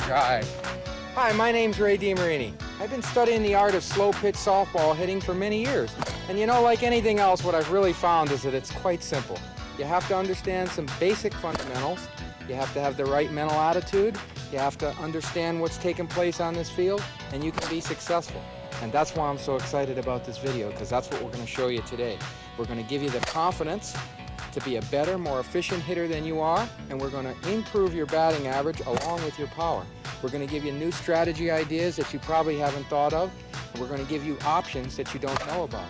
try. Hi, my name's Ray DeMARINI. I've been studying the art of slow-pitch softball hitting for many years. And you know, like anything else, what I've really found is that it's quite simple. You have to understand some basic fundamentals. You have to have the right mental attitude. You have to understand what's taking place on this field, and you can be successful. And that's why I'm so excited about this video, because that's what we're going to show you today. We're going to give you the confidence to be a better, more efficient hitter than you are, and we're going to improve your batting average along with your power. We're going to give you new strategy ideas that you probably haven't thought of, and we're going to give you options that you don't know about.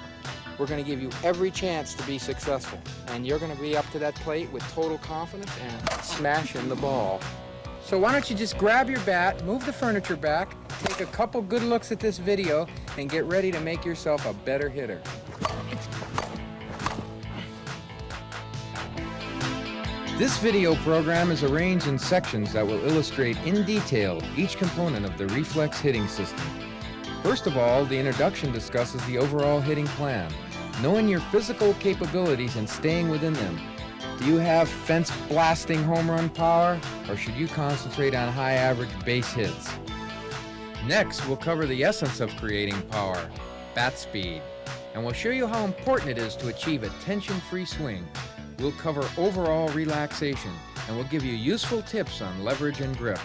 We're going to give you every chance to be successful, and you're going to be up to that plate with total confidence and smashing the ball. So why don't you just grab your bat, move the furniture back, take a couple good looks at this video, and get ready to make yourself a better hitter. This video program is arranged in sections that will illustrate in detail each component of the Reflex hitting system. First of all, the introduction discusses the overall hitting plan, knowing your physical capabilities and staying within them. Do you have fence blasting home run power, or should you concentrate on high average base hits? Next, we'll cover the essence of creating power, bat speed, and we'll show you how important it is to achieve a tension-free swing. We'll cover overall relaxation, and we'll give you useful tips on leverage and grip.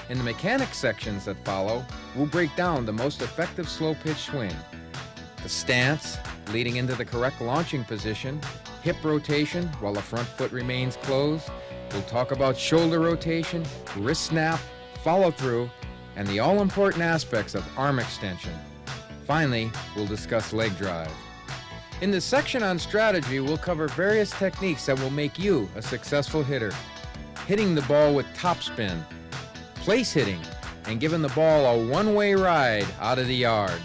In the mechanics sections that follow, we'll break down the most effective slow pitch swing, the stance leading into the correct launching position, hip rotation while the front foot remains closed. We'll talk about shoulder rotation, wrist snap, follow through, and the all-important aspects of arm extension. Finally, we'll discuss leg drive. In this section on strategy, we'll cover various techniques that will make you a successful hitter. Hitting the ball with topspin, place hitting, and giving the ball a one-way ride out of the yard.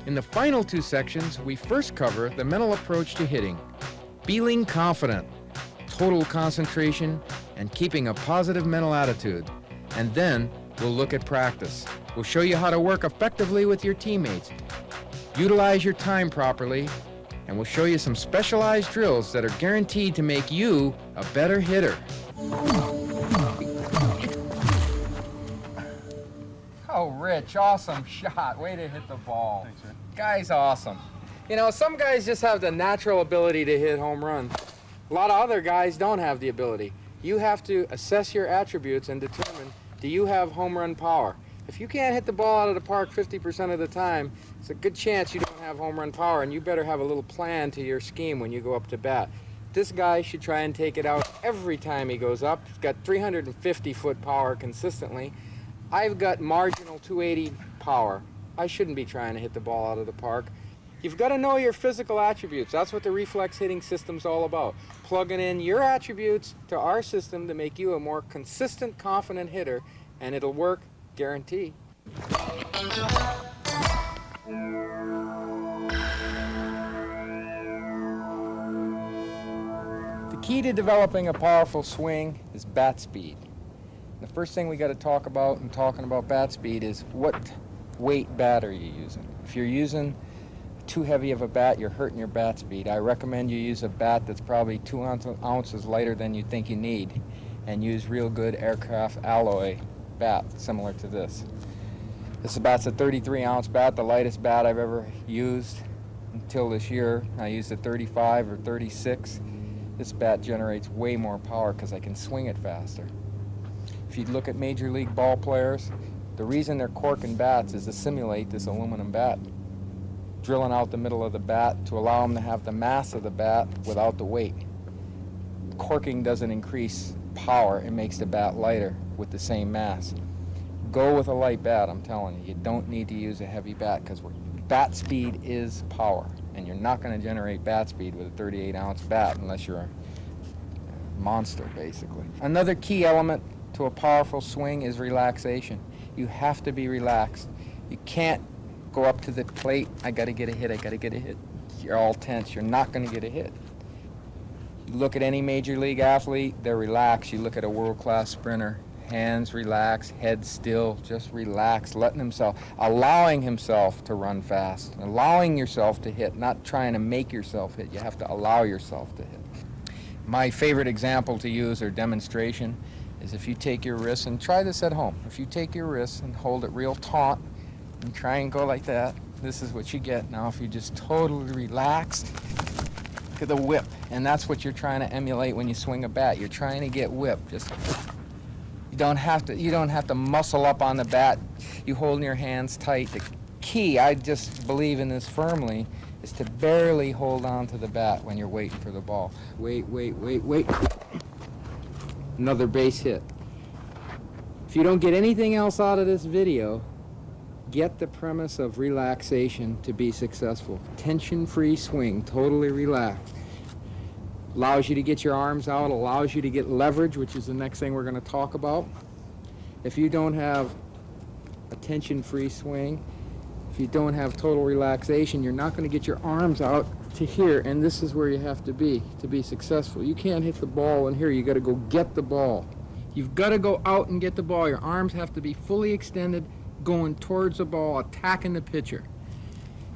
In the final two sections, we first cover the mental approach to hitting, feeling confident, total concentration, and keeping a positive mental attitude. And then we'll look at practice. We'll show you how to work effectively with your teammates, utilize your time properly, and we'll show you some specialized drills that are guaranteed to make you a better hitter. Oh, Rich, awesome shot. Way to hit the ball. Thanks, Rick. Guy's awesome. You know, some guys just have the natural ability to hit home runs. A lot of other guys don't have the ability. You have to assess your attributes and determine, do you have home run power? If you can't hit the ball out of the park 50% of the time, it's a good chance you don't have home run power, and you better have a little plan to your scheme when you go up to bat. This guy should try and take it out every time he goes up. He's got 350-foot power consistently. I've got marginal 280 power. I shouldn't be trying to hit the ball out of the park. You've got to know your physical attributes. That's what the reflex hitting system's all about. Plugging in your attributes to our system to make you a more consistent, confident hitter, and it'll work, guarantee. The key to developing a powerful swing is bat speed. The first thing we got to talk about in talking about bat speed is what weight bat are you using. If you're using too heavy of a bat, you're hurting your bat speed. I recommend you use a bat that's probably 2 ounces lighter than you think you need, and use real good aircraft alloy bat similar to this. This bat's a 33-ounce bat, the lightest bat I've ever used until this year. I used a 35 or 36. This bat generates way more power because I can swing it faster. If you look at Major League ball players, the reason they're corking bats is to simulate this aluminum bat, drilling out the middle of the bat to allow them to have the mass of the bat without the weight. Corking doesn't increase power, it makes the bat lighter with the same mass. Go with a light bat, I'm telling you. You don't need to use a heavy bat, because bat speed is power, and you're not going to generate bat speed with a 38-ounce bat unless you're a monster, basically. Another key element to a powerful swing is relaxation. You have to be relaxed. You can't go up to the plate, I got to get a hit, I got to get a hit. You're all tense, you're not going to get a hit. You look at any major league athlete, they're relaxed. You look at a world-class sprinter, hands relaxed, head still, just relaxed, letting himself, allowing himself to run fast, allowing yourself to hit, not trying to make yourself hit. You have to allow yourself to hit. My favorite example to use or demonstration is if you take your wrist, and try this at home, if you take your wrist and hold it real taut and try and go like that, this is what you get. Now if you just totally relax, look at the whip, and that's what you're trying to emulate when you swing a bat. You're trying to get whip. Just you don't have to muscle up on the bat. You hold your hands tight. The key, I just believe in this firmly, is to barely hold on to the bat when you're waiting for the ball. Wait. Another base hit. If you don't get anything else out of this video, get the premise of relaxation to be successful. Tension-free swing, totally relaxed. Allows you to get your arms out, allows you to get leverage, which is the next thing we're going to talk about. If you don't have a tension-free swing, if you don't have total relaxation, you're not going to get your arms out to here, and this is where you have to be successful. You can't hit the ball in here. You got to go get the ball. You've got to go out and get the ball. Your arms have to be fully extended, going towards the ball, attacking the pitcher.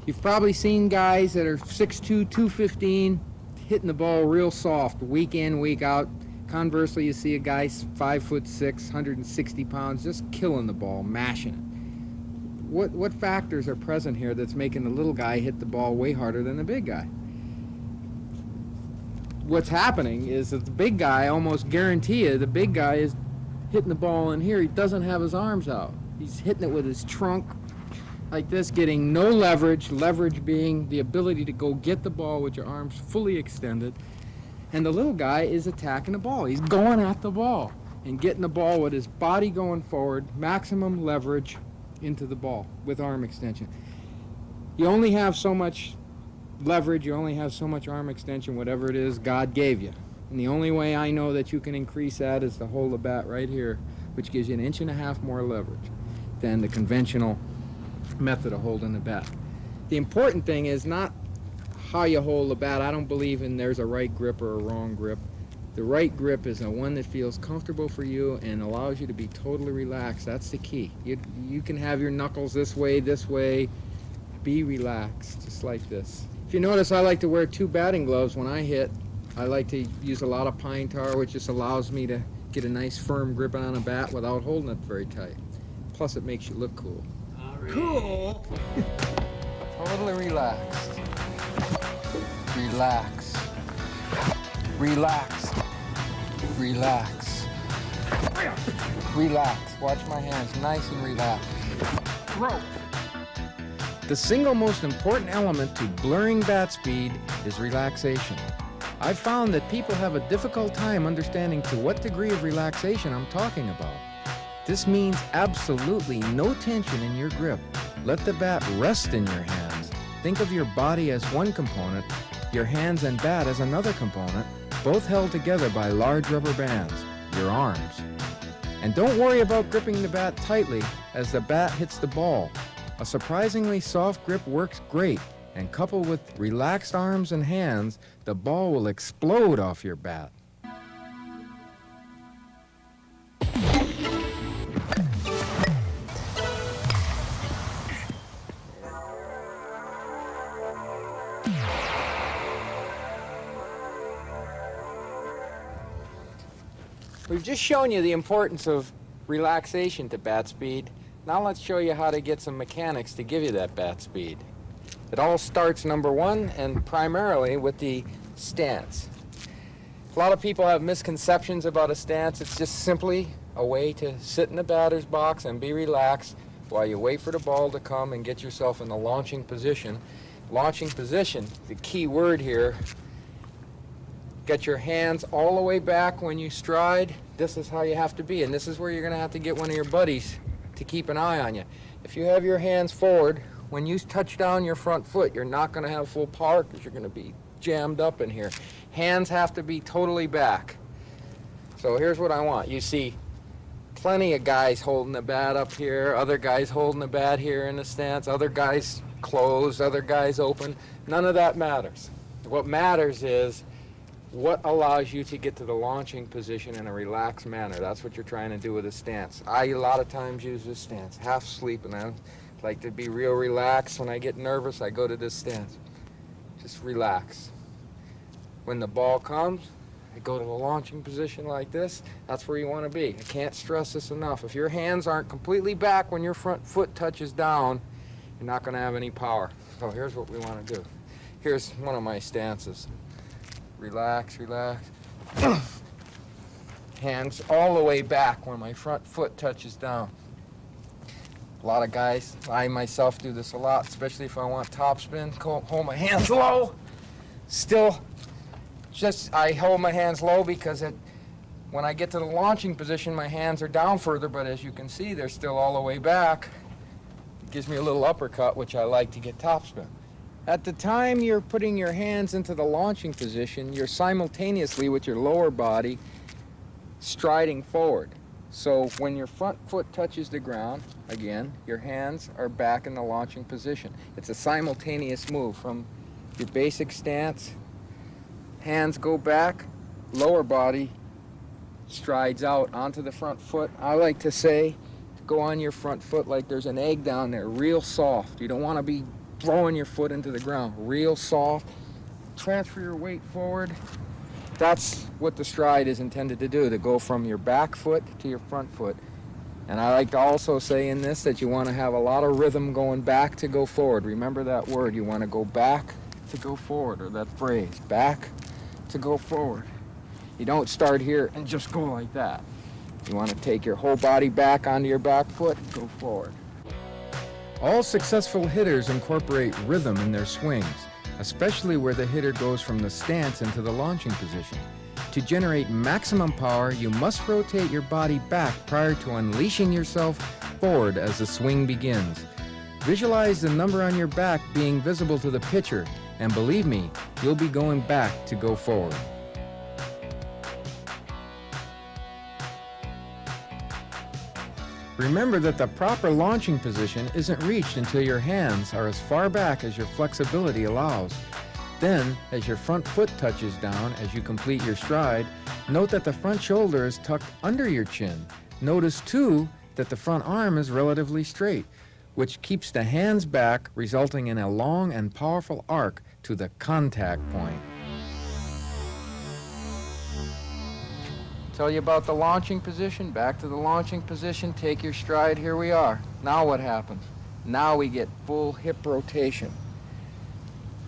You've probably seen guys that are 6'2", 215, hitting the ball real soft, week in, week out. Conversely, you see a guy 5'6", 160 pounds, just killing the ball, mashing it. What factors are present here that's making the little guy hit the ball way harder than the big guy? What's happening is that the big guy, almost guarantee you, the big guy is hitting the ball in here. He doesn't have his arms out. He's hitting it with his trunk like this, getting no leverage, leverage being the ability to go get the ball with your arms fully extended. And the little guy is attacking the ball. He's going at the ball and getting the ball with his body going forward, maximum leverage into the ball with arm extension. You only have so much leverage, you only have so much arm extension, whatever it is God gave you. And the only way I know that you can increase that is to hold the bat right here, which gives you 1.5 inches more leverage than the conventional method of holding the bat. The important thing is not how you hold the bat. I don't believe in there's a right grip or a wrong grip. The right grip is the one that feels comfortable for you and allows you to be totally relaxed. That's the key. You can have your knuckles this way. Be relaxed, just like this. If you notice, I like to wear 2 batting gloves when I hit. I like to use a lot of pine tar, which just allows me to get a nice firm grip on a bat without holding it very tight. Plus, it makes you look cool. Right. Cool! Totally relaxed. Relax. Relax. Relax. Relax. Watch my hands. Nice and relaxed. Throw. The single most important element to blurring bat speed is relaxation. I've found that people have a difficult time understanding to what degree of relaxation I'm talking about. This means absolutely no tension in your grip. Let the bat rest in your hands. Think of your body as one component, your hands and bat as another component, both held together by large rubber bands, your arms. And don't worry about gripping the bat tightly as the bat hits the ball. A surprisingly soft grip works great, and coupled with relaxed arms and hands, the ball will explode off your bat. We've just shown you the importance of relaxation to bat speed. Now let's show you how to get some mechanics to give you that bat speed. It all starts, number one, and primarily with the stance. A lot of people have misconceptions about a stance. It's just simply a way to sit in the batter's box and be relaxed while you wait for the ball to come and get yourself in the launching position. Launching position, the key word here. Get your hands all the way back when you stride. This is how you have to be, and this is where you're going to have to get one of your buddies to keep an eye on you. If you have your hands forward, when you touch down your front foot, you're not going to have full power because you're going to be jammed up in here. Hands have to be totally back. So here's what I want. You see plenty of guys holding the bat up here, other guys holding the bat here in the stance, other guys closed, other guys open. None of that matters. What matters is what allows you to get to the launching position in a relaxed manner. That's what you're trying to do with a stance. I a lot of times use this stance, half sleep, and I like to be real relaxed. When I get nervous, I go to this stance. Just relax. When the ball comes, I go to the launching position like this. That's where you want to be. I can't stress this enough. If your hands aren't completely back when your front foot touches down, you're not going to have any power. So here's what we want to do. Here's one of my stances. Relax, relax. Hands all the way back when my front foot touches down. A lot of guys, I myself do this a lot, especially if I want topspin. Hold my hands low. Still, I hold my hands low because when I get to the launching position, my hands are down further, but as you can see, they're still all the way back. It gives me a little uppercut, which I like to get topspin. At the time you're putting your hands into the launching position, you're simultaneously with your lower body striding forward. So when your front foot touches the ground, again, your hands are back in the launching position. It's a simultaneous move from your basic stance, hands go back, lower body strides out onto the front foot. I like to say, go on your front foot like there's an egg down there, real soft. You don't want to be throwing your foot into the ground, real soft. Transfer your weight forward. That's what the stride is intended to do, to go from your back foot to your front foot. And I like to also say in this that you want to have a lot of rhythm going back to go forward. Remember that word, you want to go back to go forward, or that phrase, back to go forward. You don't start here and just go like that. You want to take your whole body back onto your back foot and go forward. All successful hitters incorporate rhythm in their swings, especially where the hitter goes from the stance into the launching position. To generate maximum power, you must rotate your body back prior to unleashing yourself forward as the swing begins. Visualize the number on your back being visible to the pitcher, and believe me, you'll be going back to go forward. Remember that the proper launching position isn't reached until your hands are as far back as your flexibility allows. Then, as your front foot touches down as you complete your stride, note that the front shoulder is tucked under your chin. Notice, too, that the front arm is relatively straight, which keeps the hands back, resulting in a long and powerful arc to the contact point. Tell you about the launching position. Back to the launching position, take your stride, here we are. Now what happens? Now we get full hip rotation.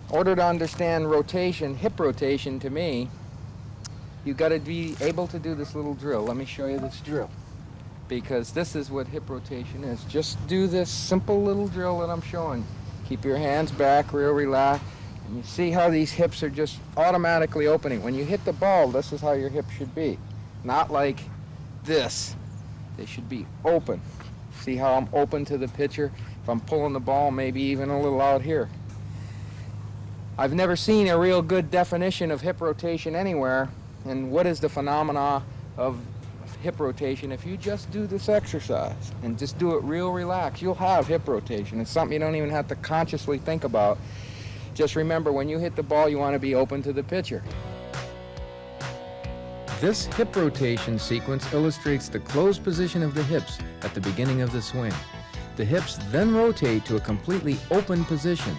In order to understand rotation, hip rotation to me, you've got to be able to do this little drill. Let me show you this drill, because this is what hip rotation is. Just do this simple little drill that I'm showing. Keep your hands back, real relaxed, and you see how these hips are just automatically opening. When you hit the ball, this is how your hips should be. Not like this. They should be open. See how I'm open to the pitcher? If I'm pulling the ball, maybe even a little out here. I've never seen a real good definition of hip rotation anywhere. And what is the phenomena of hip rotation? If you just do this exercise and just do it real relaxed, you'll have hip rotation. It's something you don't even have to consciously think about. Just remember, when you hit the ball, you want to be open to the pitcher. This hip rotation sequence illustrates the closed position of the hips at the beginning of the swing. The hips then rotate to a completely open position.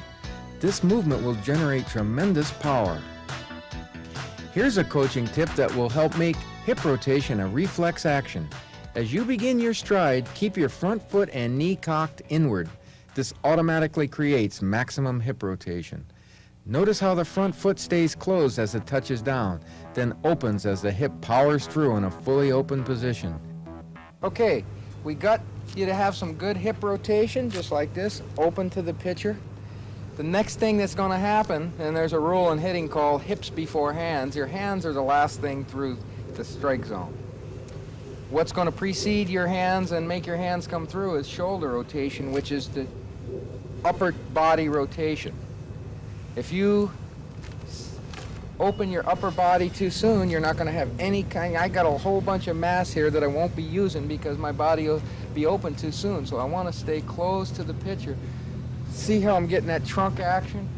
This movement will generate tremendous power. Here's a coaching tip that will help make hip rotation a reflex action. As you begin your stride, keep your front foot and knee cocked inward. This automatically creates maximum hip rotation. Notice how the front foot stays closed as it touches down, then opens as the hip powers through in a fully open position. Okay, we got you to have some good hip rotation, just like this, open to the pitcher. The next thing that's going to happen, and there's a rule in hitting called hips before hands. Your hands are the last thing through the strike zone. What's going to precede your hands and make your hands come through is shoulder rotation, which is the upper body rotation. If you open your upper body too soon, you're not going to have any kind. I got a whole bunch of mass here that I won't be using because my body will be open too soon. So I want to stay close to the pitcher. See how I'm getting that trunk action?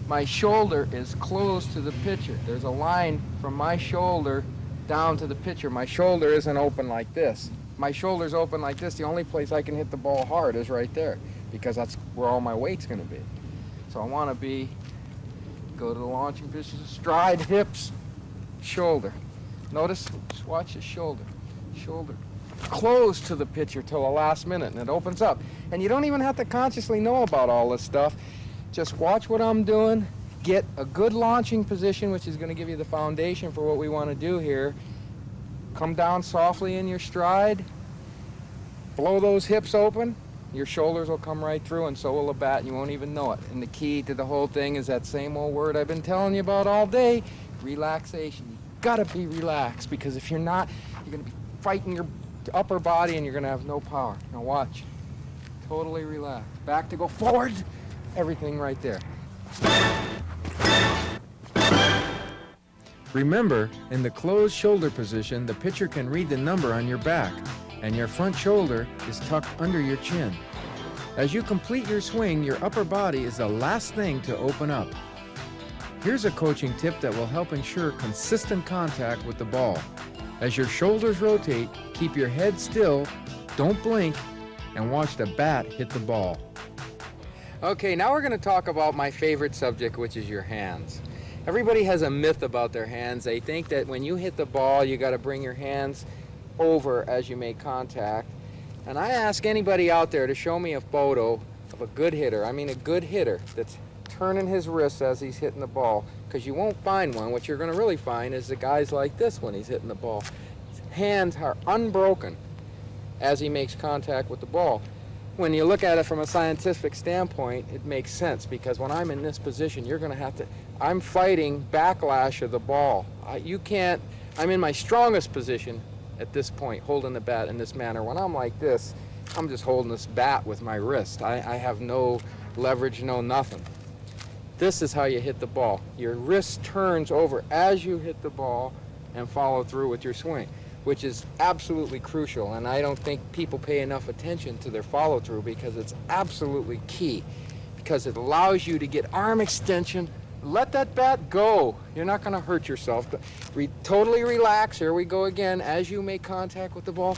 My shoulder is close to the pitcher. There's a line from my shoulder down to the pitcher. My shoulder isn't open like this. My shoulder's open like this. The only place I can hit the ball hard is right there, because that's where all my weight's going to be. So I want to be Go to the launching position, stride, hips, shoulder. Notice, just watch the shoulder. Shoulder close to the pitcher till the last minute, and it opens up. And you don't even have to consciously know about all this stuff. Just watch what I'm doing. Get a good launching position, which is going to give you the foundation for what we want to do here. Come down softly in your stride. Blow those hips open. Your shoulders will come right through, and so will the bat, and you won't even know it. And the key to the whole thing is that same old word I've been telling you about all day, relaxation. You gotta be relaxed, because if you're not, you're gonna be fighting your upper body and you're gonna have no power. Now watch. Totally relaxed. Back to go forward. Everything right there. Remember, in the closed shoulder position, the pitcher can read the number on your back, and your front shoulder is tucked under your chin. As you complete your swing, your upper body is the last thing to open up. Here's a coaching tip that will help ensure consistent contact with the ball. As your shoulders rotate, keep your head still, don't blink, and watch the bat hit the ball. Okay, now we're going to talk about my favorite subject, which is your hands. Everybody has a myth about their hands. They think that when you hit the ball, you got to bring your hands over as you make contact. And I ask anybody out there to show me a photo of a good hitter. I mean a good hitter that's turning his wrists as he's hitting the ball, because you won't find one. What you're going to really find is the guys like this when he's hitting the ball. His hands are unbroken as he makes contact with the ball. When you look at it from a scientific standpoint, it makes sense, because when I'm in this position, you're going to have to, I'm fighting backlash of the ball. I'm in my strongest position at this point, holding the bat in this manner. When I'm like this, I'm just holding this bat with my wrist. I have no leverage, no nothing. This is how you hit the ball. Your wrist turns over as you hit the ball and follow through with your swing, which is absolutely crucial. And I don't think people pay enough attention to their follow through, because it's absolutely key, because it allows you to get arm extension. Let that bat go. You're not going to hurt yourself. Totally relax. Here we go again. As you make contact with the ball,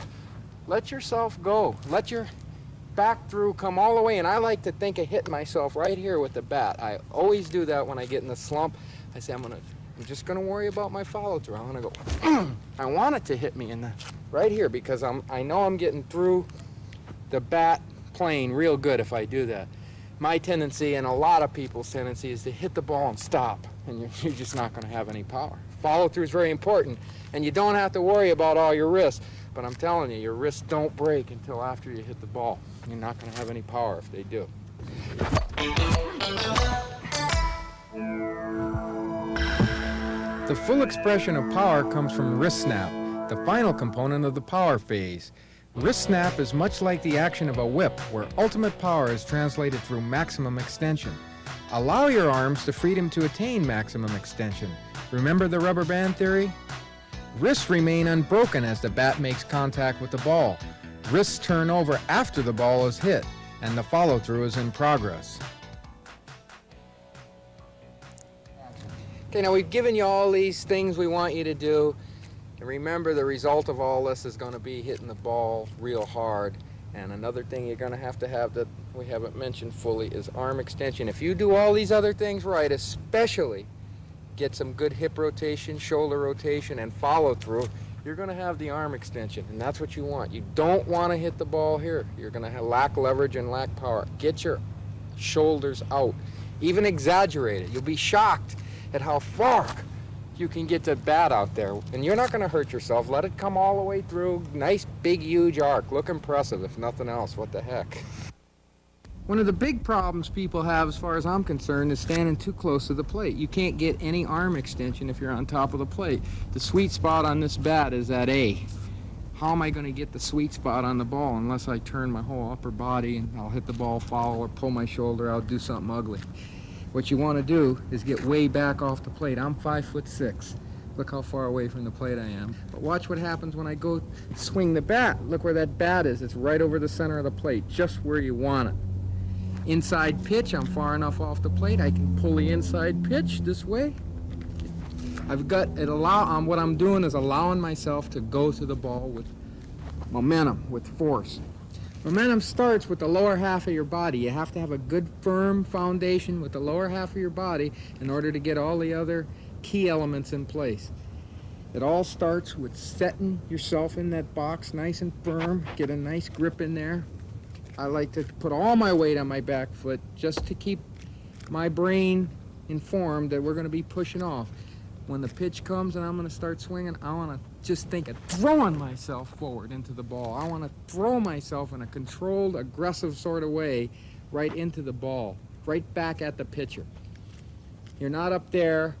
let yourself go. Let your back through come all the way. And I like to think of hitting myself right here with the bat. I always do that when I get in the slump. I say, I'm just going to worry about my follow through. I'm going to go, I want it to hit me in the, right here, because I know I'm getting through the bat plane real good if I do that. My tendency, and a lot of people's tendency, is to hit the ball and stop, and you're just not going to have any power. Follow through is very important, and you don't have to worry about all your wrists, but I'm telling you, your wrists don't break until after you hit the ball. You're not going to have any power if they do. The full expression of power comes from wrist snap, the final component of the power phase. Wrist snap is much like the action of a whip, where ultimate power is translated through maximum extension. Allow your arms the freedom to attain maximum extension. Remember the rubber band theory? Wrists remain unbroken as the bat makes contact with the ball. Wrists turn over after the ball is hit, and the follow-through is in progress. Okay, now we've given you all these things we want you to do. And remember, the result of all this is going to be hitting the ball real hard. And another thing you're going to have that we haven't mentioned fully is arm extension. If you do all these other things right, especially get some good hip rotation, shoulder rotation, and follow through, you're going to have the arm extension. And that's what you want. You don't want to hit the ball here. You're going to lack leverage and lack power. Get your shoulders out. Even exaggerate it. You'll be shocked at how far you can get the bat out there, and you're not going to hurt yourself. Let it come all the way through. Nice big huge arc. Look impressive, if nothing else. What the heck. One of the big problems people have, as far as I'm concerned, is standing too close to the plate. You can't get any arm extension if you're on top of the plate. The sweet spot on this bat is at A. How am I going to get the sweet spot on the ball unless I turn my whole upper body and I'll hit the ball foul or pull my shoulder out, do something ugly? What you want to do is get way back off the plate. I'm 5'6". Look how far away from the plate I am. But watch what happens when I go swing the bat. Look where that bat is. It's right over the center of the plate, just where you want it. Inside pitch, I'm far enough off the plate. I can pull the inside pitch this way. I've got it what I'm doing is allowing myself to go to the ball with momentum, with force. Momentum starts with the lower half of your body. You have to have a good firm foundation with the lower half of your body in order to get all the other key elements in place. It all starts with setting yourself in that box nice and firm, get a nice grip in there. I like to put all my weight on my back foot just to keep my brain informed that we're going to be pushing off. When the pitch comes and I'm going to start swinging, I want to just think of throwing myself forward into the ball. I want to throw myself in a controlled, aggressive sort of way right into the ball, right back at the pitcher. You're not up there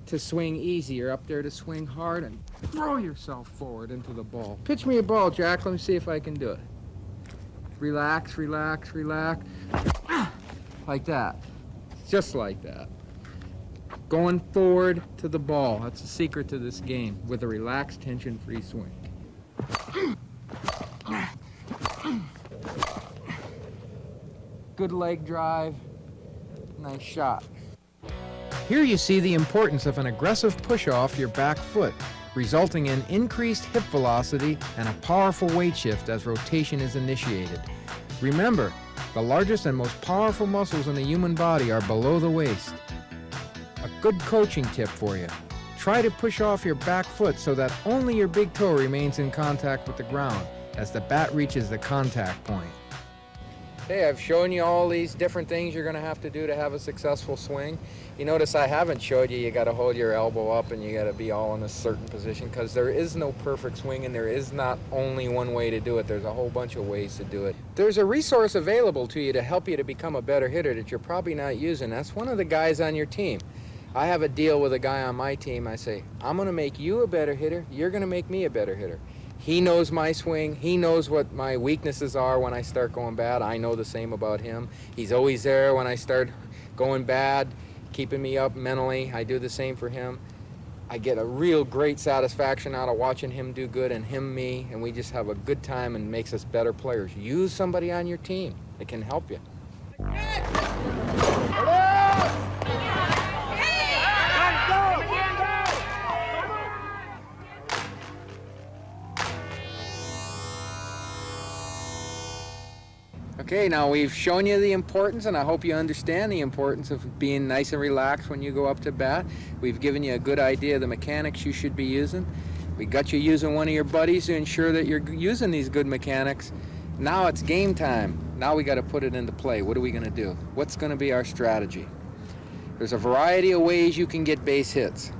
to swing easy. You're up there to swing hard and throw yourself forward into the ball. Pitch me a ball, Jack. Let me see if I can do it. Relax, relax, relax. Like that. Just like that. Going forward to the ball. That's the secret to this game, with a relaxed, tension-free swing. Good leg drive. Nice shot. Here you see the importance of an aggressive push off your back foot, resulting in increased hip velocity and a powerful weight shift as rotation is initiated. Remember, the largest and most powerful muscles in the human body are below the waist. A good coaching tip for you. Try to push off your back foot so that only your big toe remains in contact with the ground as the bat reaches the contact point. Hey, I've shown you all these different things you're going to have to do to have a successful swing. You notice I haven't showed you got to hold your elbow up and you got to be all in a certain position, because there is no perfect swing and there is not only one way to do it. There's a whole bunch of ways to do it. There's a resource available to you to help you to become a better hitter that you're probably not using. That's one of the guys on your team. I have a deal with a guy on my team. I say, I'm going to make you a better hitter. You're going to make me a better hitter. He knows my swing. He knows what my weaknesses are when I start going bad. I know the same about him. He's always there when I start going bad, keeping me up mentally. I do the same for him. I get a real great satisfaction out of watching him do good and him me, and we just have a good time and makes us better players. Use somebody on your team that can help you. Okay, now we've shown you the importance, and I hope you understand the importance of being nice and relaxed when you go up to bat. We've given you a good idea of the mechanics you should be using. We got you using one of your buddies to ensure that you're using these good mechanics. Now it's game time. Now we got to put it into play. What are we going to do? What's going to be our strategy? There's a variety of ways you can get base hits.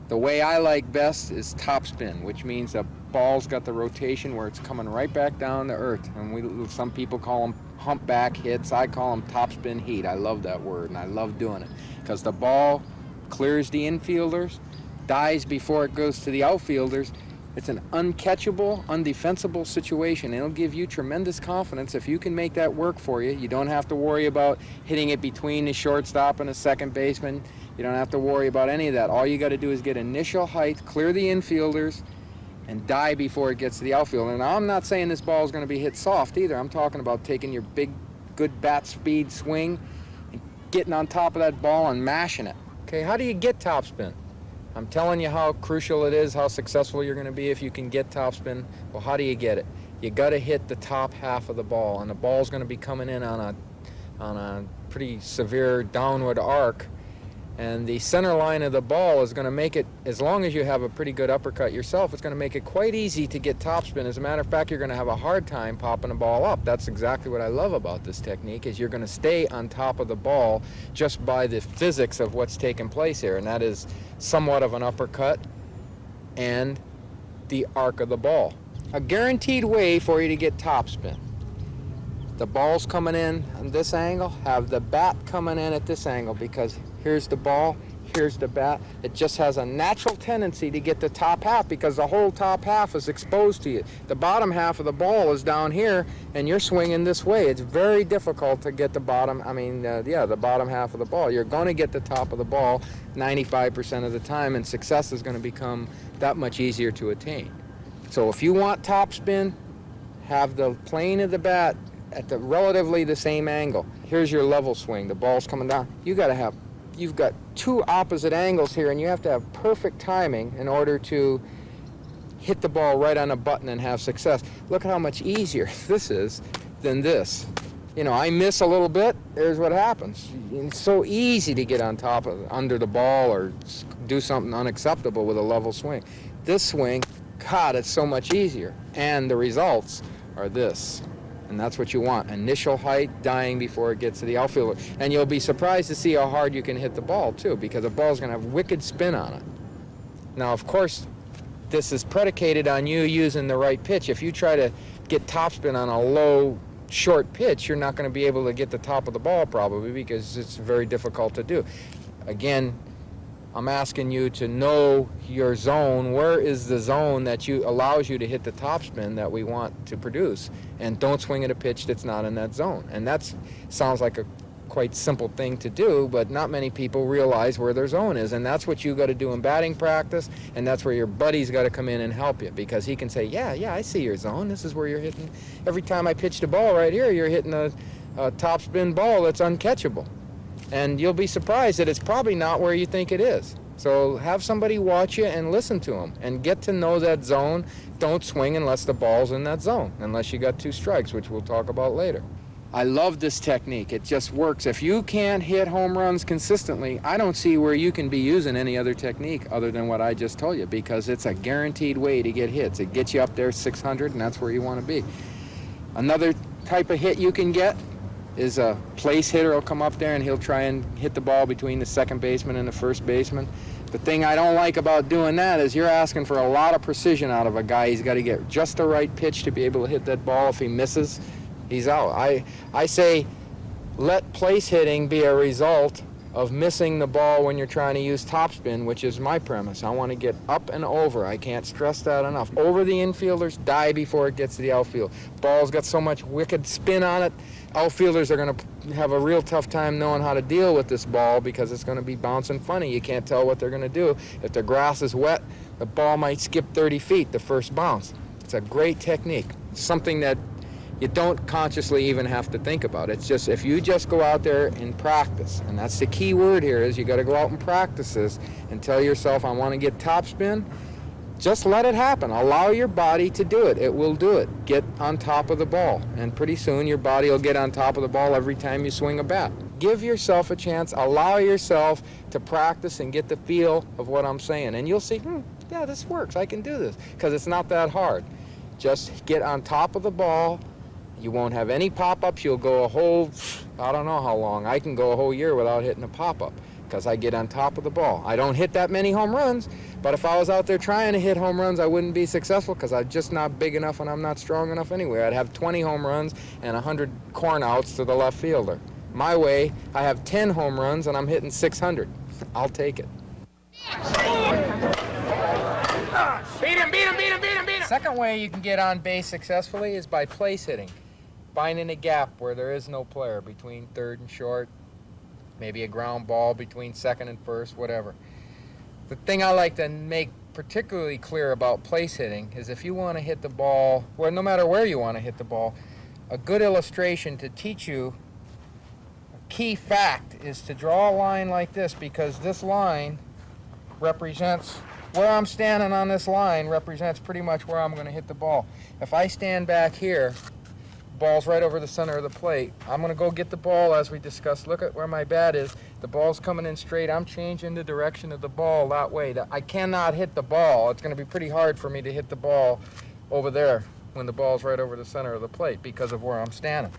The way I like best is topspin, which means the ball's got the rotation where it's coming right back down to earth. And some people call them humpback hits. I call them topspin heat. I love that word, and I love doing it because the ball clears the infielders, dies before it goes to the outfielders. It's an uncatchable, undefensible situation. It'll give you tremendous confidence if you can make that work for you. You don't have to worry about hitting it between the shortstop and the second baseman. You don't have to worry about any of that. All you got to do is get initial height, clear the infielders, and die before it gets to the outfield. Now, I'm not saying this ball is going to be hit soft either. I'm talking about taking your big, good bat speed swing and getting on top of that ball and mashing it. Okay, how do you get topspin? I'm telling you how crucial it is, how successful you're going to be if you can get topspin. Well, how do you get it? You got to hit the top half of the ball, and the ball's going to be coming in on a pretty severe downward arc. And the center line of the ball is going to make it, as long as you have a pretty good uppercut yourself, it's going to make it quite easy to get topspin. As a matter of fact, you're going to have a hard time popping the ball up. That's exactly what I love about this technique, is you're going to stay on top of the ball just by the physics of what's taking place here, and that is somewhat of an uppercut and the arc of the ball. A guaranteed way for you to get topspin. The ball's coming in on this angle, have the bat coming in at this angle, because here's the ball, here's the bat. It just has a natural tendency to get the top half because the whole top half is exposed to you. The bottom half of the ball is down here and you're swinging this way. It's very difficult to get the bottom, the bottom half of the ball. You're going to get the top of the ball 95% of the time, and success is going to become that much easier to attain. So if you want topspin, have the plane of the bat at the relatively the same angle. Here's your level swing. The ball's coming down. You've got two opposite angles here, and you have to have perfect timing in order to hit the ball right on a button and have success. Look at how much easier this is than this. You know, I miss a little bit, there's what happens. It's so easy to get on top of, under the ball or do something unacceptable with a level swing. This swing, God, it's so much easier. And the results are this. And that's what you want. Initial height, dying before it gets to the outfielder. And you'll be surprised to see how hard you can hit the ball, too, because the ball's going to have wicked spin on it. Now, of course, this is predicated on you using the right pitch. If you try to get topspin on a low, short pitch, you're not going to be able to get the top of the ball probably because it's very difficult to do. Again, I'm asking you to know your zone. Where is the zone that allows you to hit the topspin that we want to produce? And don't swing at a pitch that's not in that zone. And that sounds like a quite simple thing to do, but not many people realize where their zone is. And that's what you got to do in batting practice, and that's where your buddy's got to come in and help you, because he can say, yeah, I see your zone. This is where you're hitting. Every time I pitch the ball right here, you're hitting a topspin ball that's uncatchable. And you'll be surprised that it's probably not where you think it is. So have somebody watch you and listen to them and get to know that zone. Don't swing unless the ball's in that zone, unless you got 2 strikes, which we'll talk about later. I love this technique. It just works. If you can't hit home runs consistently, I don't see where you can be using any other technique other than what I just told you, because it's a guaranteed way to get hits. It gets you up there 600, and that's where you want to be. Another type of hit you can get is a place hitter will come up there and he'll try and hit the ball between the second baseman and the first baseman. The thing I don't like about doing that is you're asking for a lot of precision out of a guy. He's got to get just the right pitch to be able to hit that ball. If he misses, he's out. I say let place hitting be a result of missing the ball when you're trying to use topspin, which is my premise. I want to get up and over. I can't stress that enough. Over the infielders, die before it gets to the outfield. Ball's got so much wicked spin on it, outfielders are going to have a real tough time knowing how to deal with this ball because it's going to be bouncing funny. You can't tell what they're going to do. If the grass is wet, the ball might skip 30 feet the first bounce. It's a great technique. It's something that you don't consciously even have to think about. It's just if you just go out there and practice, and that's the key word here is you got to go out and practice this and tell yourself, I want to get topspin. Just let it happen. Allow your body to do it. It will do it. Get on top of the ball, and pretty soon your body will get on top of the ball every time you swing a bat. Give yourself a chance. Allow yourself to practice and get the feel of what I'm saying, and you'll see, yeah, this works. I can do this, because it's not that hard. Just get on top of the ball. You won't have any pop-ups. You'll go a whole, I don't know how long. I can go a whole year without hitting a pop-up because I get on top of the ball. I don't hit that many home runs, but if I was out there trying to hit home runs, I wouldn't be successful because I'm just not big enough and I'm not strong enough anyway. I'd have 20 home runs and 100 corn outs to the left fielder. My way, I have 10 home runs and I'm hitting 600. I'll take it. Beat him, beat him, beat him, beat him, beat him! Second way you can get on base successfully is by place hitting. Finding a gap where there is no player between third and short, maybe a ground ball between second and first, whatever. The thing I like to make particularly clear about place hitting is if you want to hit the ball, well, no matter where you want to hit the ball, a good illustration to teach you a key fact is to draw a line like this, because this line represents where I'm standing on this line represents pretty much where I'm going to hit the ball. If I stand back here, ball's right over the center of the plate. I'm going to go get the ball as we discussed. Look at where my bat is. The ball's coming in straight. I'm changing the direction of the ball that way. I cannot hit the ball. It's going to be pretty hard for me to hit the ball over there when the ball's right over the center of the plate because of where I'm standing.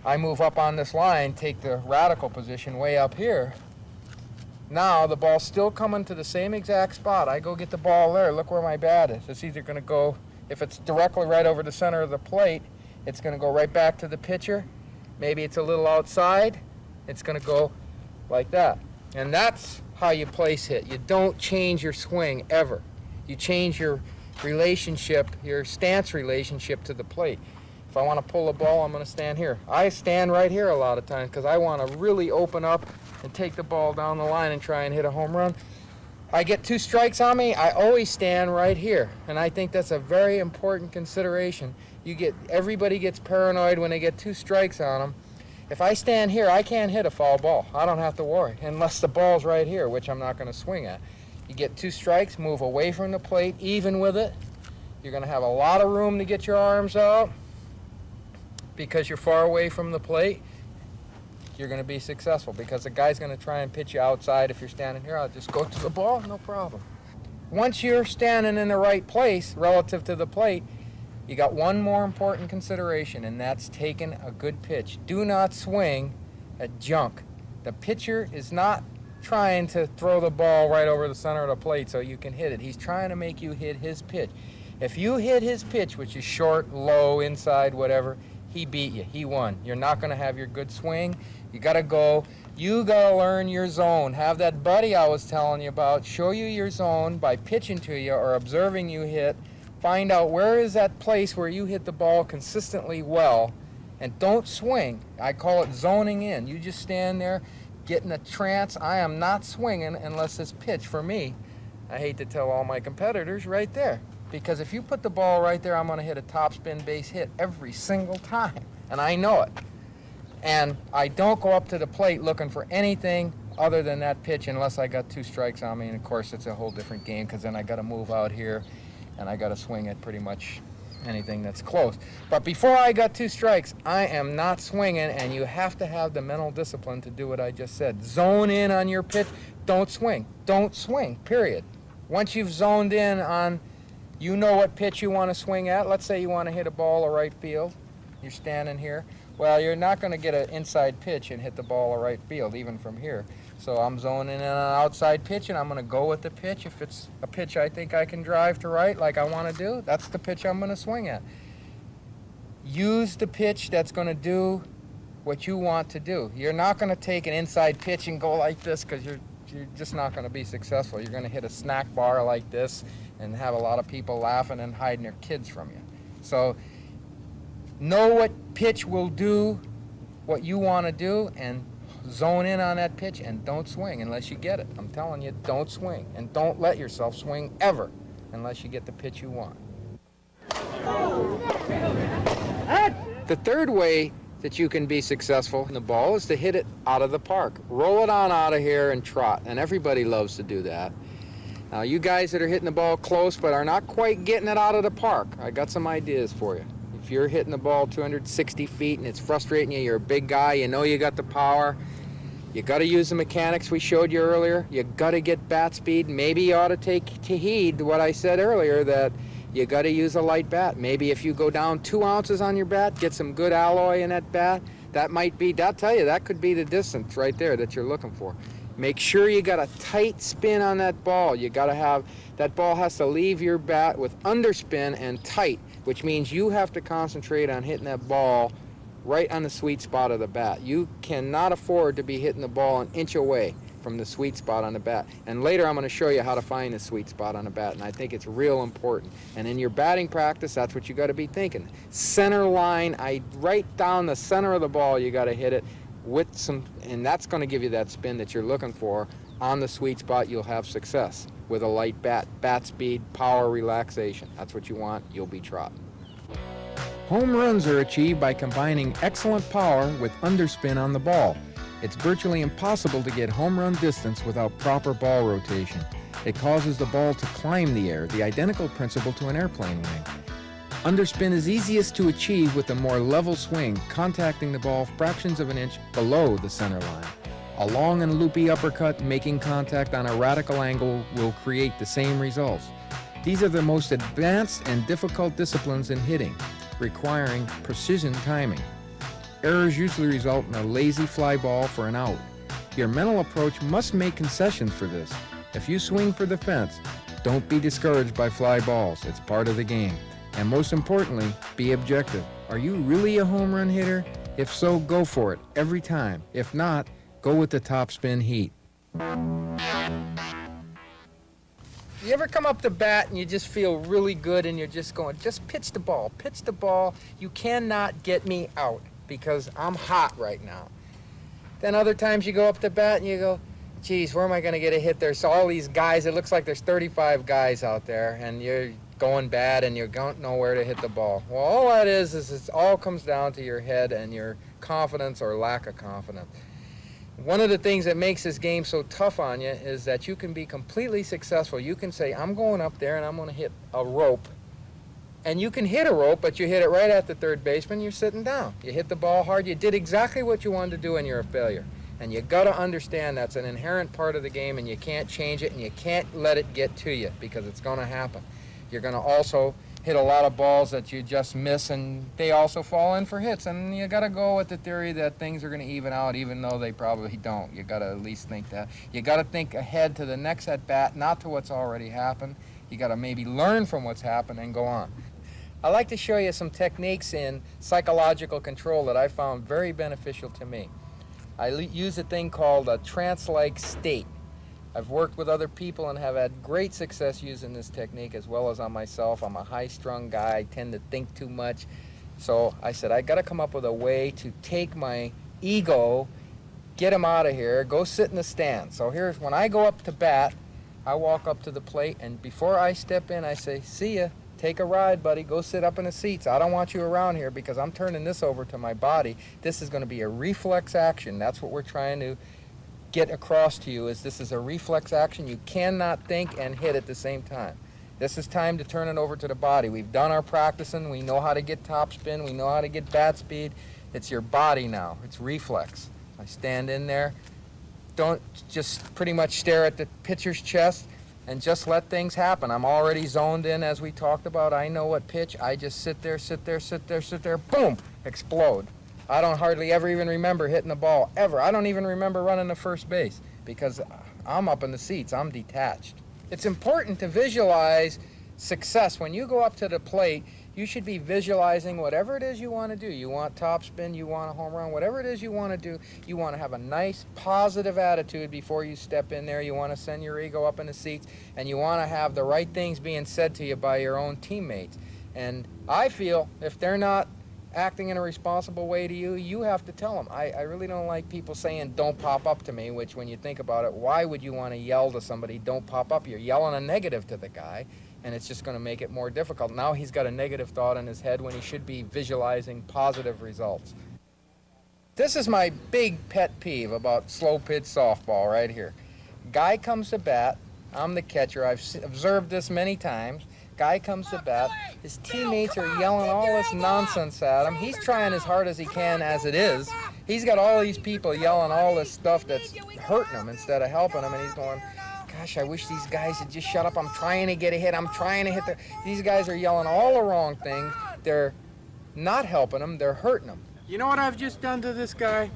I move up on this line, take the radical position way up here. Now the ball's still coming to the same exact spot. I go get the ball there. Look where my bat is. It's either going to go, if it's directly right over the center of the plate, it's going to go right back to the pitcher. Maybe it's a little outside. It's going to go like that. And that's how you place hit. You don't change your swing ever. You change your relationship, your stance relationship to the plate. If I want to pull a ball, I'm going to stand here. I stand right here a lot of times because I want to really open up and take the ball down the line and try and hit a home run. I get 2 strikes on me, I always stand right here. And I think that's a very important consideration. Everybody gets paranoid when they get 2 strikes on them. If I stand here, I can't hit a foul ball. I don't have to worry, unless the ball's right here, which I'm not going to swing at. You get 2 strikes, move away from the plate, even with it, You're going to have a lot of room to get your arms out because you're far away from the plate. You're going to be successful because the guy's going to try and pitch you outside. If you're standing here, I'll just go to the ball, no problem. Once you're standing in the right place relative to the plate, you got one more important consideration, and that's taking a good pitch. Do not swing at junk. The pitcher is not trying to throw the ball right over the center of the plate so you can hit it. He's trying to make you hit his pitch. If you hit his pitch, which is short, low, inside, whatever, he beat you. He won. You're not going to have your good swing. You got to go. You got to learn your zone. Have that buddy I was telling you about show you your zone by pitching to you or observing you hit. Find out where is that place where you hit the ball consistently well, and don't swing. I call it zoning in. You just stand there, get in a trance. I am not swinging unless it's pitch for me. I hate to tell all my competitors right there, because if you put the ball right there, I'm going to hit a topspin base hit every single time, and I know it. And I don't go up to the plate looking for anything other than that pitch unless I got 2 strikes on me, and of course it's a whole different game because then I got to move out here and I got to swing at pretty much anything that's close. But before I got 2 strikes, I am not swinging, and you have to have the mental discipline to do what I just said. Zone in on your pitch. Don't swing. Don't swing, period. Once you've zoned in on, you know what pitch you want to swing at. Let's say you want to hit a ball to right field. You're standing here. Well, you're not going to get an inside pitch and hit the ball to right field, even from here. So I'm zoning in on an outside pitch, and I'm going to go with the pitch. If it's a pitch I think I can drive to right like I want to do, that's the pitch I'm going to swing at. Use the pitch that's going to do what you want to do. You're not going to take an inside pitch and go like this because you're just not going to be successful. You're going to hit a snack bar like this and have a lot of people laughing and hiding their kids from you. So know what pitch will do what you want to do and zone in on that pitch, and don't swing unless you get it. I'm telling you, don't swing, and don't let yourself swing ever unless you get the pitch you want. The third way that you can be successful in the ball is to hit it out of the park. Roll it on out of here and trot, and everybody loves to do that. Now, you guys that are hitting the ball close but are not quite getting it out of the park, I got some ideas for you. If you're hitting the ball 260 feet and it's frustrating you, you're a big guy, you know you got the power, you got to use the mechanics we showed you earlier, you got to get bat speed. Maybe you ought to take to heed what I said earlier, that you got to use a light bat. Maybe if you go down 2 ounces on your bat, get some good alloy in that bat, that might be, I'll tell you, that could be the distance right there that you're looking for. Make sure you got a tight spin on that ball. You got to have, that ball has to leave your bat with underspin and tight, which means you have to concentrate on hitting that ball right on the sweet spot of the bat. You cannot afford to be hitting the ball an inch away from the sweet spot on the bat. And later I'm going to show you how to find the sweet spot on the bat, and I think it's real important. And in your batting practice, that's what you got to be thinking. Center line, right down the center of the ball, you got to hit it with some, and that's going to give you that spin that you're looking for. On the sweet spot, you'll have success with a light bat. Bat speed, power, relaxation. That's what you want. You'll be trotting. Home runs are achieved by combining excellent power with underspin on the ball. It's virtually impossible to get home run distance without proper ball rotation. It causes the ball to climb the air, the identical principle to an airplane wing. Underspin is easiest to achieve with a more level swing, contacting the ball fractions of an inch below the center line. A long and loopy uppercut making contact on a radical angle will create the same results. These are the most advanced and difficult disciplines in hitting, requiring precision timing. Errors usually result in a lazy fly ball for an out. Your mental approach must make concessions for this. If you swing for the fence, don't be discouraged by fly balls. It's part of the game. And most importantly, be objective. Are you really a home run hitter? If so, go for it every time. If not, go with the top spin heat. You ever come up to bat and you just feel really good and you're just going, just pitch the ball, pitch the ball. You cannot get me out because I'm hot right now. Then other times you go up to bat and you go, geez, where am I going to get a hit? There's all these guys. It looks like there's 35 guys out there and you're going bad and you don't know where to hit the ball. Well, all that is it all comes down to your head and your confidence or lack of confidence. One of the things that makes this game so tough on you is that you can be completely successful. You can say, I'm going up there and I'm going to hit a rope And you can hit a rope, but you hit it right at the third baseman, you're sitting down. You hit the ball hard, you did exactly what you wanted to do, and you're a failure. And you got to understand that's an inherent part of the game, and you can't change it, and you can't let it get to you, because it's going to happen. You're going to also hit a lot of balls that you just miss, and they also fall in for hits. And you got to go with the theory that things are going to even out, even though they probably don't. You got to at least think that. You got to think ahead to the next at bat, not to what's already happened. You got to maybe learn from what's happened and go on. I'd like to show you some techniques in psychological control that I found very beneficial to me. I use a thing called a trance-like state. I've worked with other people and have had great success using this technique, as well as on myself. I'm a high-strung guy, I tend to think too much. So I said, I got to come up with a way to take my ego, get him out of here, go sit in the stand. So here's, when I go up to bat, I walk up to the plate, and before I step in, I say, see ya. Take a ride, buddy. Go sit up in the seats. I don't want you around here because I'm turning this over to my body. This is going to be a reflex action. That's what we're trying to get across to you, is this is a reflex action. You cannot think and hit at the same time. This is time to turn it over to the body. We've done our practicing. We know how to get top spin. We know how to get bat speed. It's your body now. It's reflex. I stand in there. Don't just pretty much stare at the pitcher's chest. And just let things happen. I'm already zoned in, as we talked about. I know what pitch. I just sit there, boom, explode. I don't hardly ever even remember hitting the ball, ever. I don't even remember running to first base because I'm up in the seats. I'm detached. It's important to visualize success. When you go up to the plate, you should be visualizing whatever it is you want to do. You want top spin, you want a home run, whatever it is you want to do. You want to have a nice, positive attitude before you step in there. You want to send your ego up in the seats, and you want to have the right things being said to you by your own teammates. And I feel if they're not acting in a responsible way to you, you have to tell them. I really don't like people saying, don't pop up to me, which when you think about it, why would you want to yell to somebody, don't pop up? You're yelling a negative to the guy, and it's just going to make it more difficult. Now he's got a negative thought in his head when he should be visualizing positive results. This is my big pet peeve about slow-pitch softball right here. Guy comes to bat. I'm the catcher. I've observed this many times. Guy comes to bat. His teammates are yelling all this nonsense at him. He's trying as hard as he can as it is. He's got all these people yelling all this stuff that's hurting him instead of helping him, and he's going, gosh, I wish these guys would just shut up. I'm trying to get a hit. I'm trying to hit the... These guys are yelling all the wrong things. They're not helping him. They're hurting him. You know what I've just done to this guy?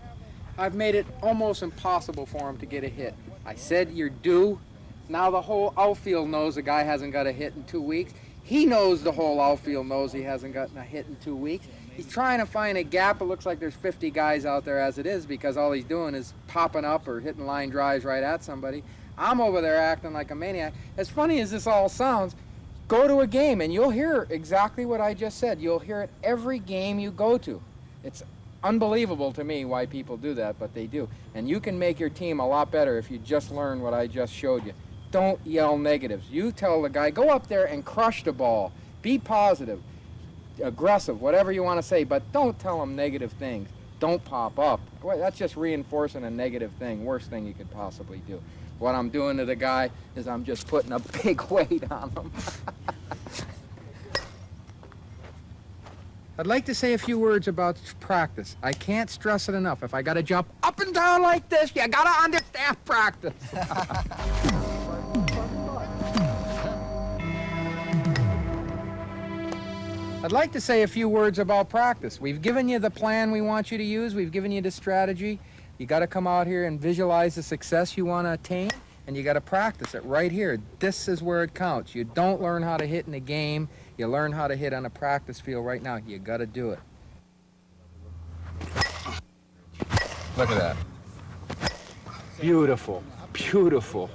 I've made it almost impossible for him to get a hit. I said, you're due. Now the whole outfield knows the guy hasn't got a hit in 2 weeks. He knows the whole outfield knows he hasn't gotten a hit in 2 weeks. He's trying to find a gap. It looks like there's 50 guys out there as it is because all he's doing is popping up or hitting line drives right at somebody. I'm over there acting like a maniac. As funny as this all sounds, go to a game and you'll hear exactly what I just said. You'll hear it every game you go to. It's unbelievable to me why people do that, but they do. And you can make your team a lot better if you just learn what I just showed you. Don't yell negatives. You tell the guy, go up there and crush the ball. Be positive, aggressive, whatever you want to say, but don't tell him negative things. Don't pop up. Well, that's just reinforcing a negative thing, worst thing you could possibly do. What I'm doing to the guy is I'm just putting a big weight on him. I'd like to say a few words about practice. I can't stress it enough. If I got to jump up and down like this, you got to understand practice. I'd like to say a few words about practice. We've given you the plan we want you to use. We've given you the strategy. You got to come out here and visualize the success you want to attain, and you got to practice it right here. This is where it counts. You don't learn how to hit in a game. You learn how to hit on a practice field right now. You got to do it. Look at that. Beautiful, beautiful.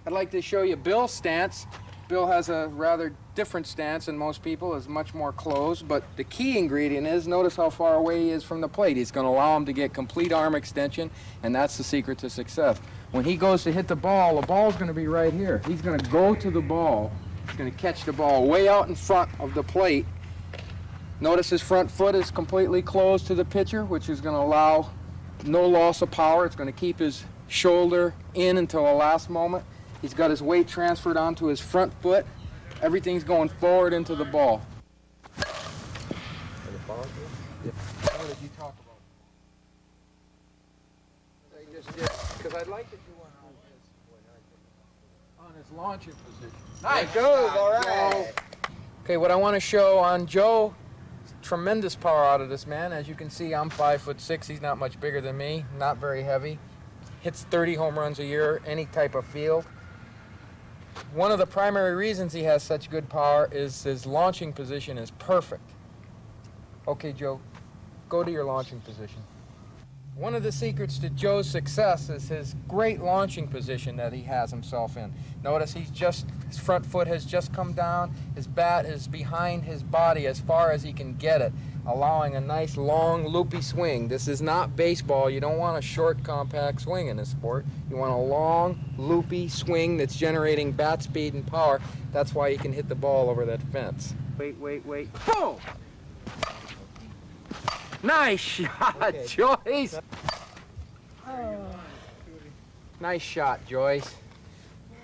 I'd like to show you Bill's stance. Bill has a rather different stance than most people, is much more closed, but the key ingredient is, notice how far away he is from the plate. He's going to allow him to get complete arm extension, and that's the secret to success. When he goes to hit the ball's going to be right here. He's going to go to the ball. He's going to catch the ball way out in front of the plate. Notice his front foot is completely closed to the pitcher, which is going to allow no loss of power. It's going to keep his shoulder in until the last moment. He's got his weight transferred onto his front foot. Everything's going forward into the ball. What did you talk about? I just did, because I'd like to do one on his launching position. Nice. Goes, all right. Joe. Okay, what I want to show on Joe, tremendous power out of this man. As you can see, I'm 5'6". He's not much bigger than me, not very heavy. Hits 30 home runs a year, any type of field. One of the primary reasons he has such good power is his launching position is perfect. Okay, Joe, go to your launching position. One of the secrets to Joe's success is his great launching position that he has himself in. Notice his front foot has just come down, his bat is behind his body as far as he can get it, allowing a nice long loopy swing. This is not baseball. You don't want a short compact swing in this sport. You want a long loopy swing that's generating bat speed and power. That's why you can hit the ball over that fence. Wait, boom! Nice shot, okay. Joyce! Nice shot, Joyce.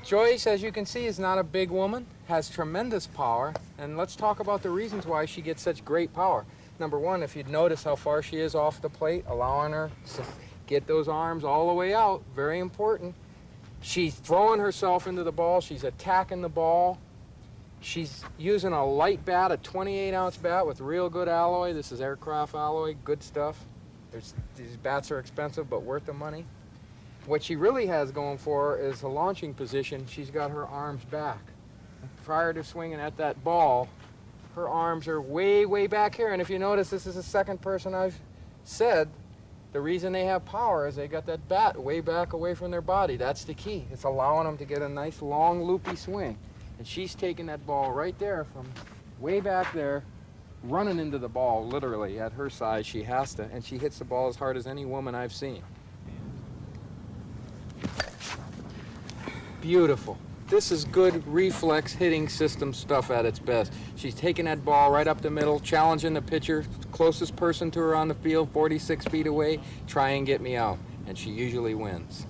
Joyce, as you can see, is not a big woman, has tremendous power, and let's talk about the reasons why she gets such great power. Number one, if you'd notice how far she is off the plate, allowing her to get those arms all the way out, very important. She's throwing herself into the ball, she's attacking the ball. She's using a light bat, a 28-ounce bat with real good alloy. This is aircraft alloy, good stuff. These bats are expensive, but worth the money. What she really has going for her is a launching position. She's got her arms back. Prior to swinging at that ball, her arms are way, way back here. And if you notice, this is the second person I've said, the reason they have power is they got that bat way back away from their body. That's the key. It's allowing them to get a nice, long, loopy swing. And she's taking that ball right there from way back there, running into the ball, literally. At her size, she has to, and she hits the ball as hard as any woman I've seen. Beautiful. This is good reflex hitting system stuff at its best. She's taking that ball right up the middle, challenging the pitcher, closest person to her on the field, 46 feet away, try and get me out. And she usually wins.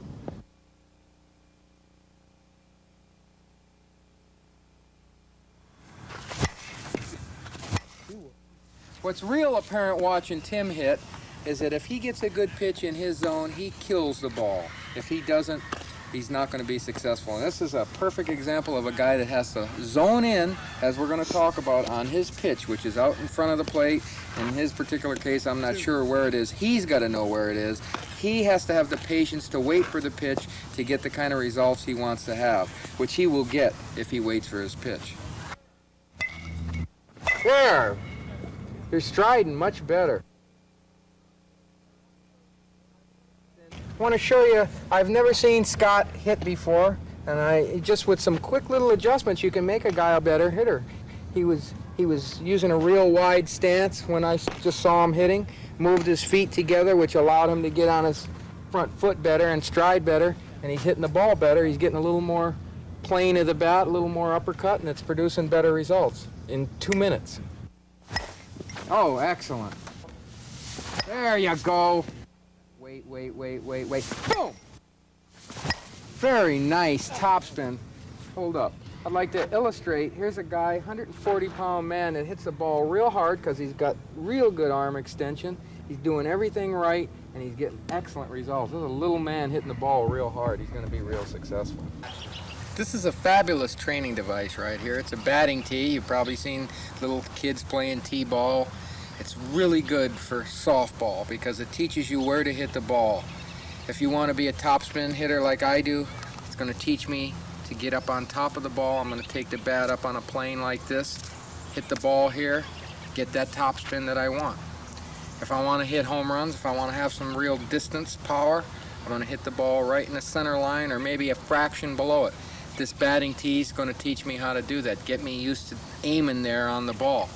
What's real apparent watching Tim hit is that if he gets a good pitch in his zone, he kills the ball. If he doesn't, he's not going to be successful. And this is a perfect example of a guy that has to zone in, as we're going to talk about, on his pitch, which is out in front of the plate. In his particular case, I'm not sure where it is. He's got to know where it is. He has to have the patience to wait for the pitch to get the kind of results he wants to have, which he will get if he waits for his pitch. There! You're striding much better. I want to show you, I've never seen Scott hit before, and just with some quick little adjustments, you can make a guy a better hitter. He was using a real wide stance when I just saw him hitting, moved his feet together, which allowed him to get on his front foot better and stride better, and he's hitting the ball better. He's getting a little more plane of the bat, a little more uppercut, and it's producing better results in 2 minutes. Oh, excellent. There you go. Wait. Boom! Very nice topspin. Hold up. I'd like to illustrate. Here's a guy, 140-pound man that hits the ball real hard because he's got real good arm extension. He's doing everything right, and he's getting excellent results. This is a little man hitting the ball real hard. He's going to be real successful. This is a fabulous training device right here. It's a batting tee. You've probably seen little kids playing t-ball. It's really good for softball because it teaches you where to hit the ball. If you want to be a topspin hitter like I do, it's going to teach me to get up on top of the ball. I'm going to take the bat up on a plane like this, hit the ball here, get that topspin that I want. If I want to hit home runs, if I want to have some real distance power, I'm going to hit the ball right in the center line or maybe a fraction below it. This batting tee is going to teach me how to do that, get me used to aiming there on the ball.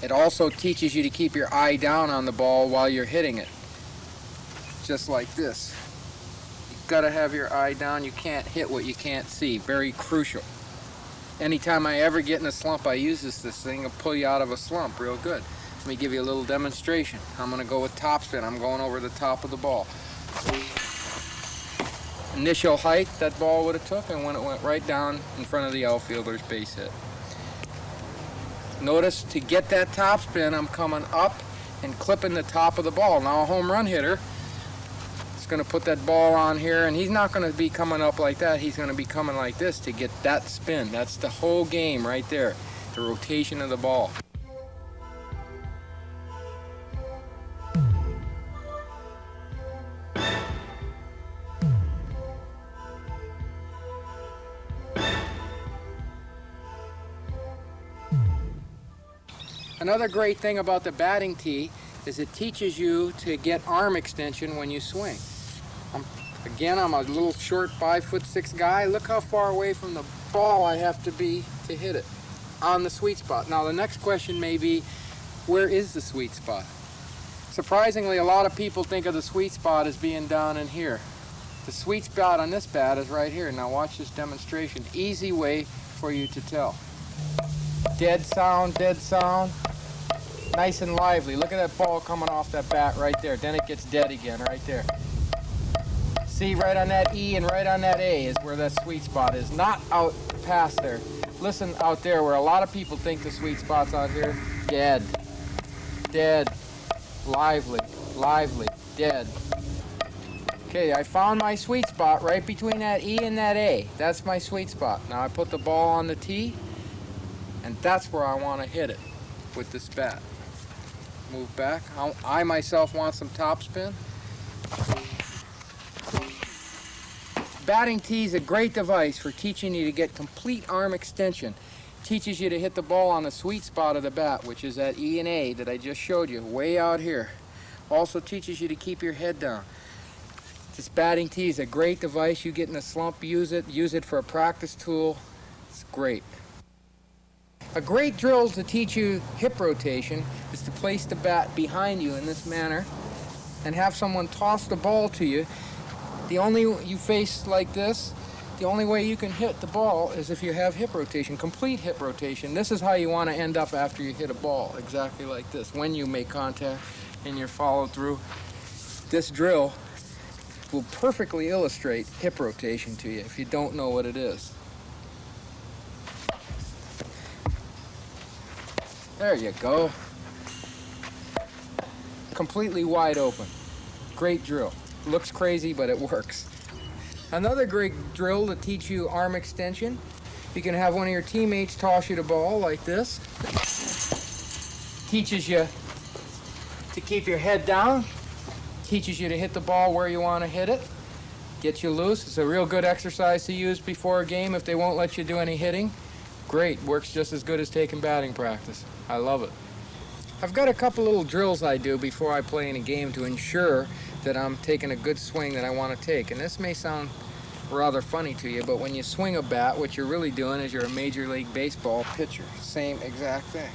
It also teaches you to keep your eye down on the ball while you're hitting it, just like this. You've got to have your eye down. You can't hit what you can't see. Very crucial. Anytime I ever get in a slump, I use this thing to pull you out of a slump real good. Let me give you a little demonstration. I'm going to go with topspin. I'm going over the top of the ball. initial height that ball would have took and when it went right down in front of the outfielder's base hit. Notice to get that top spin, I'm coming up and clipping the top of the ball. Now a home run hitter is going to put that ball on here, and he's not going to be coming up like that. He's going to be coming like this to get that spin. That's the whole game right there, the rotation of the ball. Another great thing about the batting tee is it teaches you to get arm extension when you swing. I'm a little short 5'6" guy. Look how far away from the ball I have to be to hit it on the sweet spot. Now the next question may be, where is the sweet spot? Surprisingly, a lot of people think of the sweet spot as being down in here. The sweet spot on this bat is right here. Now watch this demonstration. Easy way for you to tell. Dead sound, dead sound. Nice and lively. Look at that ball coming off that bat right there. Then it gets dead again right there. See, right on that E and right on that A is where that sweet spot is. Not out past there. Listen out there where a lot of people think the sweet spot's out here. Dead. Dead. Lively. Lively. Dead. Okay, I found my sweet spot right between that E and that A. That's my sweet spot. Now I put the ball on the tee, and that's where I want to hit it with this bat. Move back. I myself want some top spin. Batting tee is a great device for teaching you to get complete arm extension. Teaches you to hit the ball on the sweet spot of the bat, which is that E and A that I just showed you, way out here. Also teaches you to keep your head down. This batting tee is a great device. You get in a slump, use it for a practice tool. It's great. A great drill to teach you hip rotation is to place the bat behind you in this manner and have someone toss the ball to you. You face like this, the only way you can hit the ball is if you have hip rotation, complete hip rotation. This is how you want to end up after you hit a ball, exactly like this. When you make contact and you're followed through, this drill will perfectly illustrate hip rotation to you if you don't know what it is. There you go. Completely wide open. Great drill. Looks crazy, but it works. Another great drill to teach you arm extension. You can have one of your teammates toss you the ball like this. Teaches you to keep your head down. Teaches you to hit the ball where you want to hit it. Gets you loose. It's a real good exercise to use before a game if they won't let you do any hitting. Great. Works just as good as taking batting practice. I love it. I've got a couple little drills I do before I play in a game to ensure that I'm taking a good swing that I want to take. And this may sound rather funny to you, but when you swing a bat, what you're really doing is you're a Major League Baseball pitcher. Same exact thing.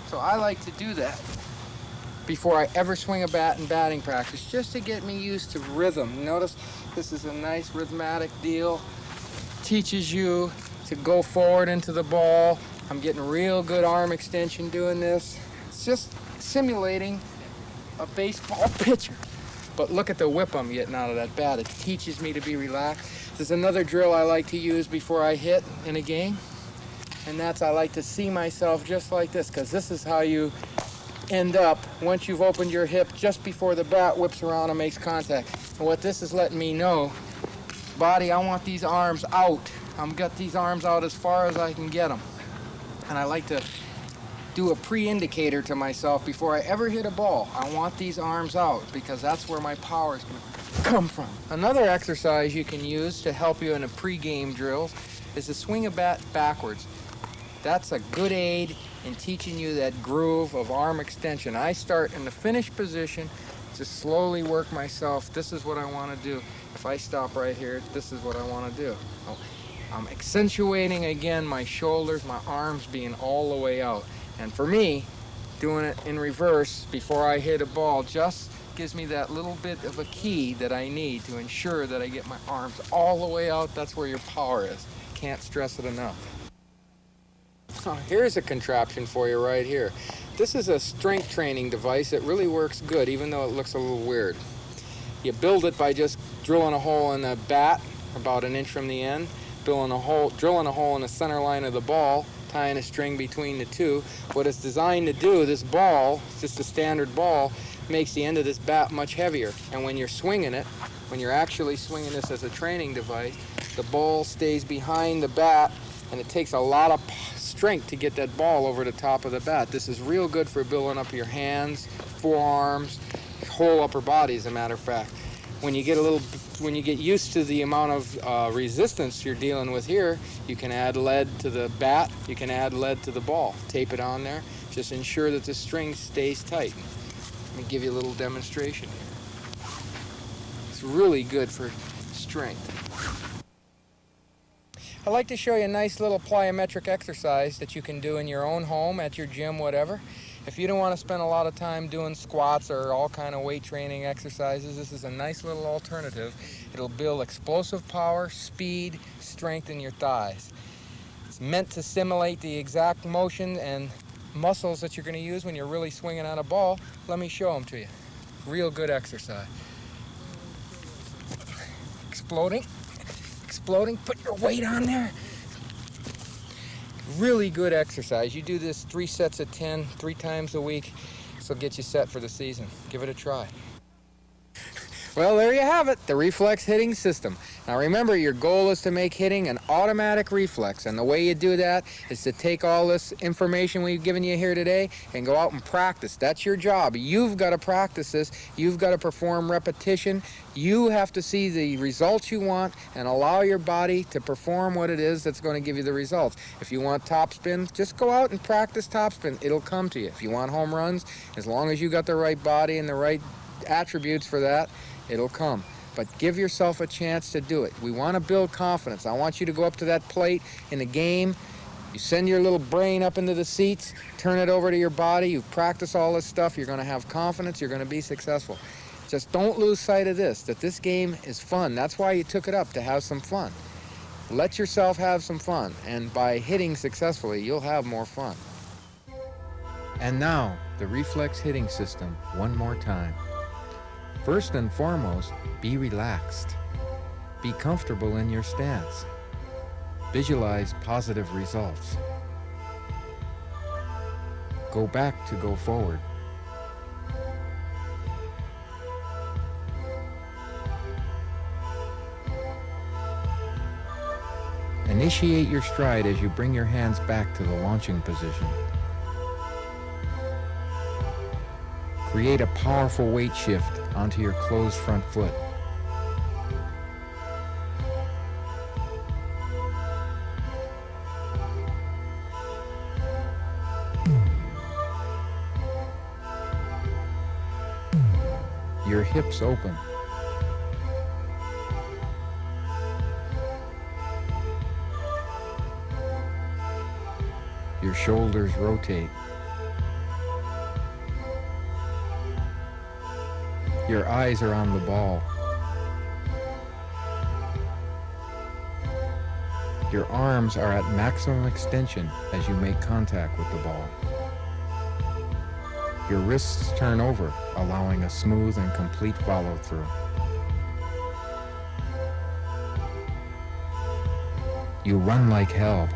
So I like to do that before I ever swing a bat in batting practice, just to get me used to rhythm. Notice this is a nice rhythmatic deal. Teaches you to go forward into the ball. I'm getting real good arm extension doing this. It's just simulating a baseball pitcher. But look at the whip I'm getting out of that bat. It teaches me to be relaxed. There's another drill I like to use before I hit in a game, and that's I like to see myself just like this, because this is how you end up once you've opened your hip just before the bat whips around and makes contact. And what this is letting me know, body, I want these arms out. I've got these arms out as far as I can get them. And I like to do a pre-indicator to myself before I ever hit a ball. I want these arms out because that's where my power is going to come from. Another exercise you can use to help you in a pre-game drill is to swing a bat backwards. That's a good aid in teaching you that groove of arm extension. I start in the finished position to slowly work myself. This is what I want to do. If I stop right here, this is what I want to do. I'm accentuating again my shoulders, my arms being all the way out. And for me, doing it in reverse before I hit a ball just gives me that little bit of a key that I need to ensure that I get my arms all the way out. That's where your power is. Can't stress it enough. Oh, here's a contraption for you right here. This is a strength training device that really works good, even though it looks a little weird. You build it by just drilling a hole in the bat about an inch from the end, drilling a hole in the center line of the ball, tying a string between the two. What it's designed to do, this ball, just a standard ball, makes the end of this bat much heavier. And when you're swinging it, when you're actually swinging this as a training device, the ball stays behind the bat, and it takes a lot of strength to get that ball over the top of the bat. This is real good for building up your hands, forearms, whole upper body, as a matter of fact. When you get used to the amount of resistance you're dealing with here, you can add lead to the bat, you can add lead to the ball. Tape it on there, just ensure that the string stays tight. Let me give you a little demonstration here. It's really good for strength. I'd like to show you a nice little plyometric exercise that you can do in your own home, at your gym, whatever. If you don't want to spend a lot of time doing squats or all kind of weight training exercises, this is a nice little alternative. It'll build explosive power, speed, strength in your thighs. It's meant to simulate the exact motion and muscles that you're going to use when you're really swinging on a ball. Let me show them to you. Real good exercise. Exploding, put your weight on there. Really good exercise. You do this 3 sets of 10, 3 times a week. This will get you set for the season. Give it a try. Well, there you have it, the reflex hitting system. Now remember, your goal is to make hitting an automatic reflex, and the way you do that is to take all this information we've given you here today and go out and practice. That's your job. You've got to practice this. You've got to perform repetition. You have to see the results you want and allow your body to perform what it is that's going to give you the results. If you want topspin, just go out and practice topspin. It'll come to you. If you want home runs, as long as you got the right body and the right attributes for that, it'll come. But give yourself a chance to do it. We want to build confidence. I want you to go up to that plate in the game. You send your little brain up into the seats, turn it over to your body. You practice all this stuff. You're going to have confidence. You're going to be successful. Just don't lose sight of this, that this game is fun. That's why you took it up, to have some fun. Let yourself have some fun. And by hitting successfully, you'll have more fun. And now, the reflex hitting system one more time. First and foremost, be relaxed. Be comfortable in your stance. Visualize positive results. Go back to go forward. Initiate your stride as you bring your hands back to the launching position. Create a powerful weight shift onto your closed front foot. Your hips open. Your shoulders rotate. Your eyes are on the ball. Your arms are at maximum extension as you make contact with the ball. Your wrists turn over, allowing a smooth and complete follow-through. You run like hell.